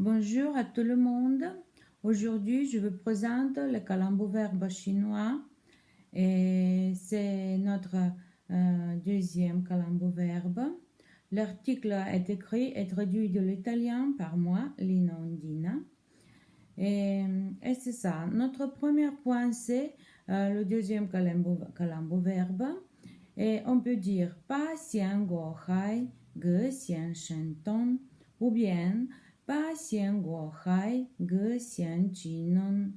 Bonjour à tout le monde. Aujourd'hui, je vous présente le calembour verbe chinois et c'est notre deuxième calembour verbe. L'article est écrit et traduit de l'italien par moi, Lina Ondina. Et c'est ça. Notre premier point, c'est le deuxième calembour verbe. Et on peut dire pa xian guo hai, ge xian shen tong, ou bien pa xian guo hai, ge xian ji non.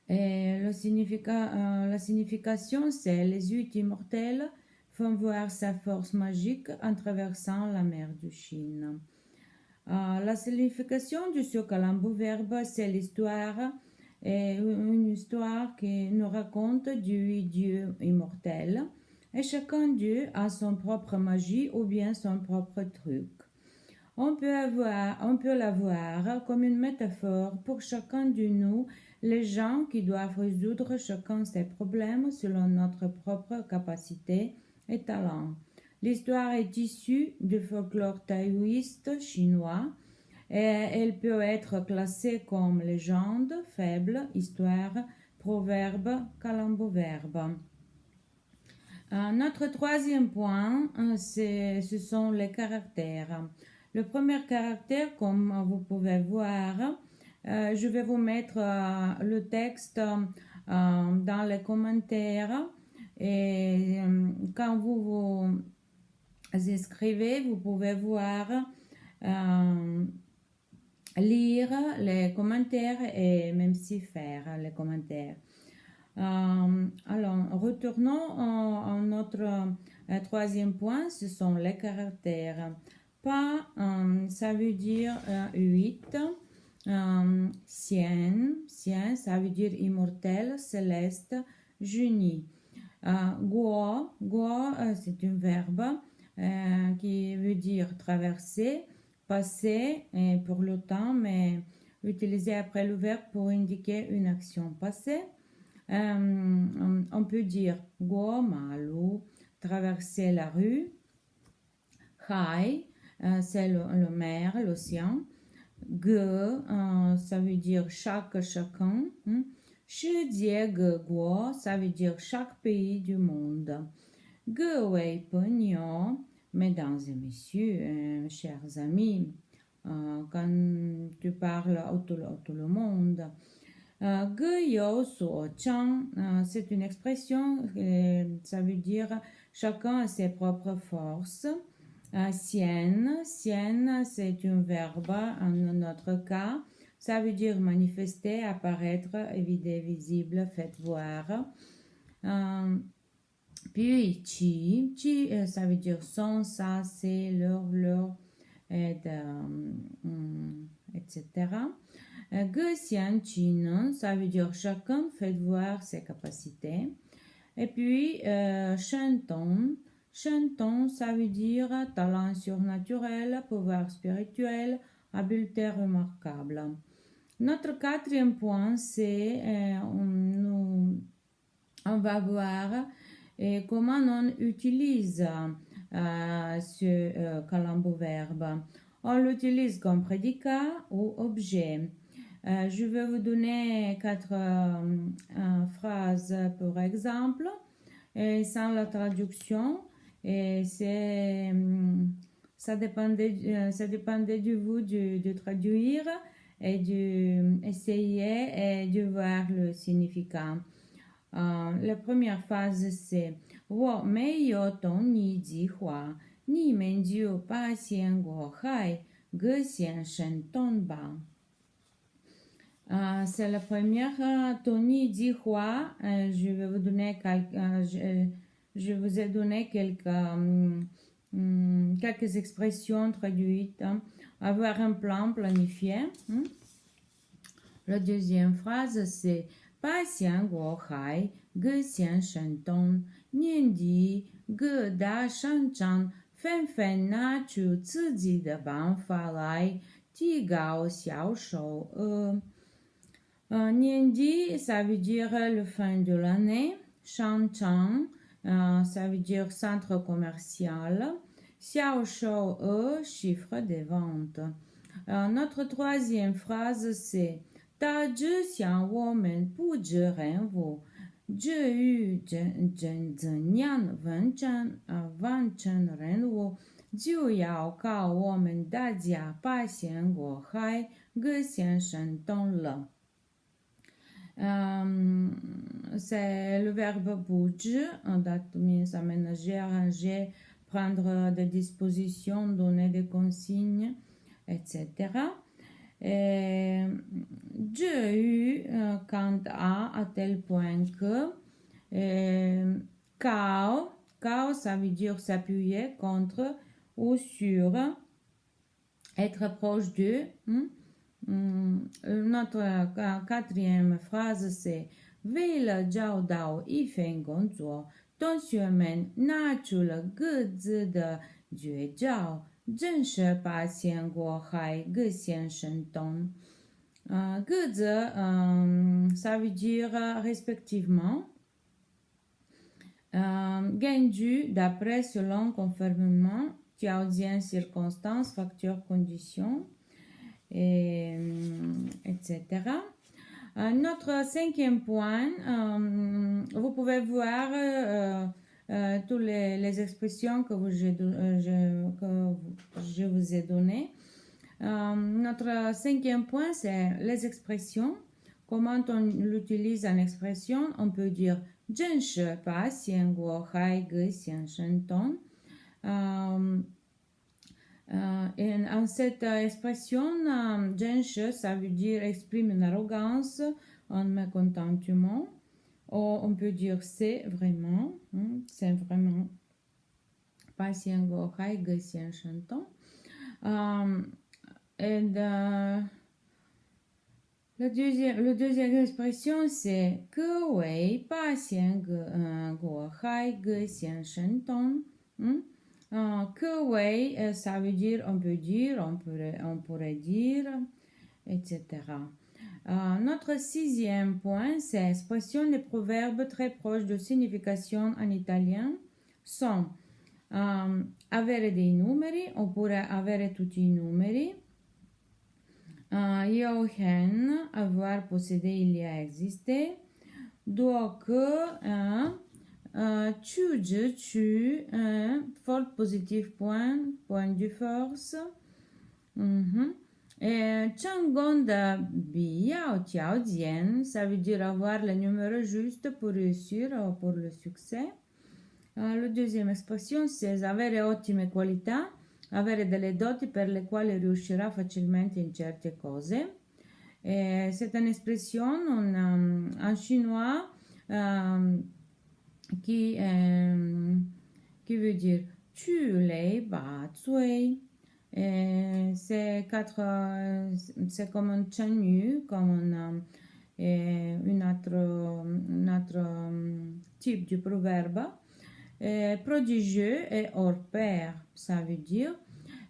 Et la signification, c'est les yeux immortels font voir sa force magique en traversant la mer de Chine. La signification de ce calembour verbe, c'est l'histoire, une histoire qui nous raconte du Dieu immortel, et chacun d'eux a son propre magie ou bien son propre truc. On peut la voir comme une métaphore pour chacun de nous, les gens qui doivent résoudre chacun ses problèmes selon notre propre capacité et talent. L'histoire est issue du folklore taoïste chinois et elle peut être classée comme légende, fable, histoire, proverbe, calembour-verbe. Notre troisième point, ce sont les caractères. Le premier caractère, comme vous pouvez voir, je vais vous mettre le texte dans les commentaires et quand vous inscrivez, vous pouvez voir, lire les commentaires et même si faire les commentaires. Alors, retournons à notre troisième point, ce sont les caractères. Pa, ça veut dire 8. Sien, ça veut dire immortel, céleste, génie. Guo, c'est un verbe qui veut dire traverser, passer pour le temps, mais utilisé après le verbe pour indiquer une action passée. On peut dire guo malu, traverser la rue. Hai, c'est le mer, l'océan. Ge, ça veut dire chaque, chacun. Shijie ge guo, ça veut dire chaque pays du monde. Ge wei penyo, mesdames et messieurs, chers amis, quand tu parles à tout le monde. Ge you suo chang, c'est une expression, ça veut dire chacun a ses propres forces. Sien, c'est un verbe en notre cas, ça veut dire manifester, apparaître, évident, visible, fait voir. Puis chi, ça veut dire son, ça, c'est, leur, etc. Ge xian chi non, ça veut dire chacun fait voir ses capacités. Et puis, shen tong, ça veut dire talent surnaturel, pouvoir spirituel, habileté remarquable. Notre quatrième point, c'est on va voir comment on utilise ce calembour verbe. On l'utilise comme prédicat ou objet. Je vais vous donner 4 phrases par exemple, sans la traduction. Et ça dépendait de vous de traduire et d'essayer et de voir le significat. La première phrase c'est «我没有懂你计划，你们就把先过海，各先生动吧。» C'est la première. Tony dit quoi? Je vais vous donner je vous ai donné quelques expressions traduites. Avoir un plan planifié. La deuxième phrase c'est Ba xian guo hai, ge xian shen dong, nian di, ge da shan zhang, fen fen na chu zi ji de ban fa lai, ti gao xiao shou Niandi, ça veut dire le fin de l'année. Shangchang, ça veut dire centre commercial. Xiao Shou, chiffre des ventes. Notre troisième phrase, c'est 大致想我们布置任务，至于怎样完成任务，就要靠我们大家把鲜果海各先生懂了。C'est le verbe bouger, ça ménager, arranger, prendre des dispositions, donner des consignes, etc. J'ai eu quant à tel point que cao, ça veut dire s'appuyer contre ou sur, être proche de. Notre quatrième phrase, c'est 为了找到一份工作，同学们拿出了各自的绝招，真是把鲜果海各先生懂。各自, ça veut dire respectivement gain dû d'après, selon, conformément, tiaudien, circonstance, facteur, condition, etc. Notre cinquième point, vous pouvez voir toutes les expressions que je vous ai données. Notre cinquième point, c'est les expressions. Comment on l'utilise en expression? On peut dire 真是把鲜果海各先生懂。En cette expression, 真是, ça veut dire exprime une arrogance, un mécontentement. Ou on peut dire c'est vraiment, pas鲜果海各先生懂。La deuxième expression, c'est 各位把鲜果海各先生懂。各位, ça veut dire, on peut dire, on pourrait dire, etc. Notre sixième point, c'est expression des proverbes très proches de signification en italien sont avere dei numeri oppure avere tutti i numeri. Io hen, avoir, posséder, il y a existé. Do que, tu, je, tu, fort positif point de force. Changonda biao tiao dien, ça veut dire avoir le numéro juste pour réussir ou pour le succès. La deuxième expression, c'est avere ottime qualità, avere delle doti per le quali riuscirà facilmente in certe cose. C'est une expression en chinois qui veut dire tu les ba zui. C'est comme un chenu, comme un autre type de proverbe. Prodigieux et hors pair, ça veut dire.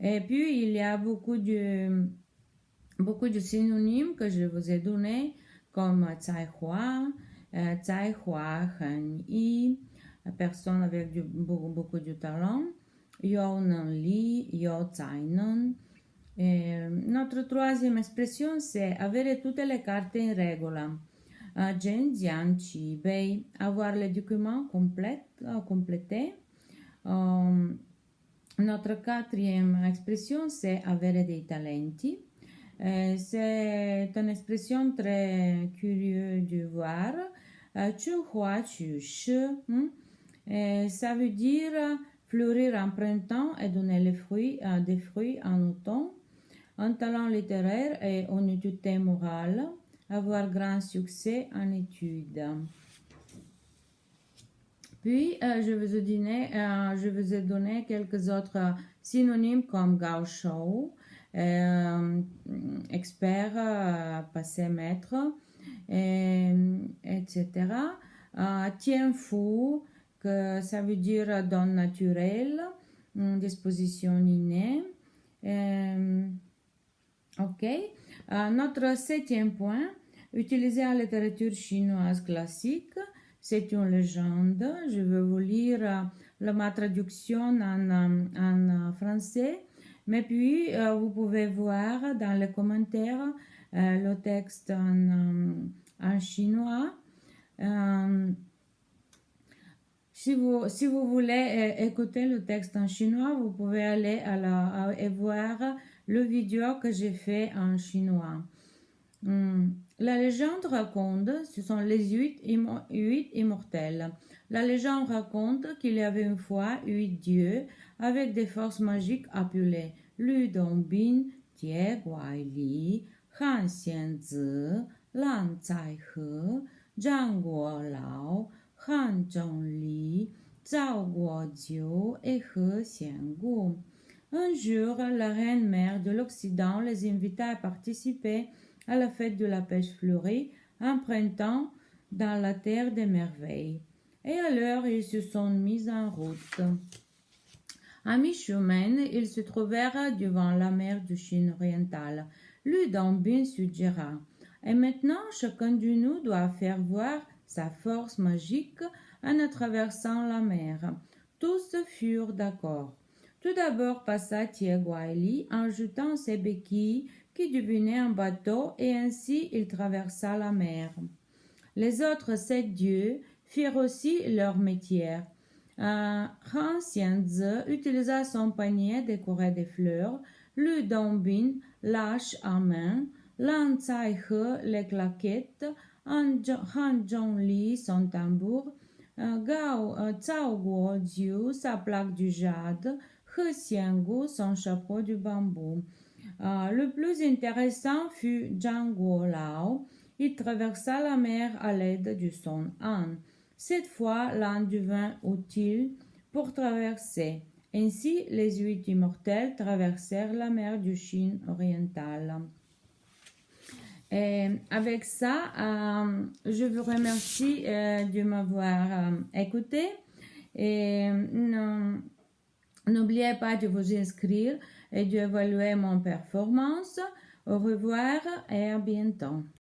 Et puis, il y a beaucoup de synonymes que je vous ai donnés, comme Caihua, Hen Yi, personne avec beaucoup de talent, Yo Nan Li, Yo Nan. Notre troisième expression, c'est avere tutte le carte in regola. Jen Jian Chi Bei, avoir les documents complétés. Notre quatrième expression, c'est avere dei talenti. C'est une expression très curieuse de voir. Tu hua tu shi. Ça veut dire fleurir en printemps et donner des fruits en automne. Un talent littéraire et une utilité morale. Avoir grand succès en études. Puis, je vous ai donné quelques autres synonymes comme gaucho, expert, passé maître, etc. Tien fou, que ça veut dire don naturel, disposition innée. Ok. Notre septième point, utilisé en littérature chinoise classique, c'est une légende. Je vais vous lire ma traduction en français. Mais puis, vous pouvez voir dans les commentaires le texte en chinois. Si vous voulez écouter le texte en chinois, vous pouvez aller et voir le vidéo que j'ai fait en chinois. La légende raconte, ce sont les huit immortels. La légende raconte qu'il y avait une fois 8 dieux avec des forces magiques appelées Lu Dongbin, Tie Guaili, Han Xianzi, Lan Caihe, Zhang Guolao, Han Zhongli, Zhao Guojiu et He Xiangu. Un jour, la reine mère de l'Occident les invita à participer à la fête de la pêche fleurie, un printemps dans la terre des merveilles. Et alors, ils se sont mis en route. À mi-chemin, ils se trouvèrent devant la mer de Chine orientale. Lu Dongbin suggéra « Et maintenant, chacun de nous doit faire voir sa force magique en traversant la mer. » Tous furent d'accord. Tout d'abord passa Tie Guaili en jetant ses béquilles qui devenait un bateau et ainsi il traversa la mer. Les autres 7 dieux firent aussi leur métier. Han Xianzi utilisa son panier décoré de fleurs, Lu Dongbin l'âche à main, Lan Caihe les claquettes, Han Zhongli son tambour, Zhao Guojiu sa plaque du jade, He Xiangu son chapeau de bambou. Le plus intéressant fut Zhang Guolao. Il traversa la mer à l'aide de son âne. Cette fois, l'âne devint utile pour traverser. Ainsi, les 8 immortels traversèrent la mer de Chine orientale. Et avec ça, je vous remercie de m'avoir écouté. Et n'oubliez pas de vous inscrire et d'évaluer mon performance. Au revoir et à bientôt.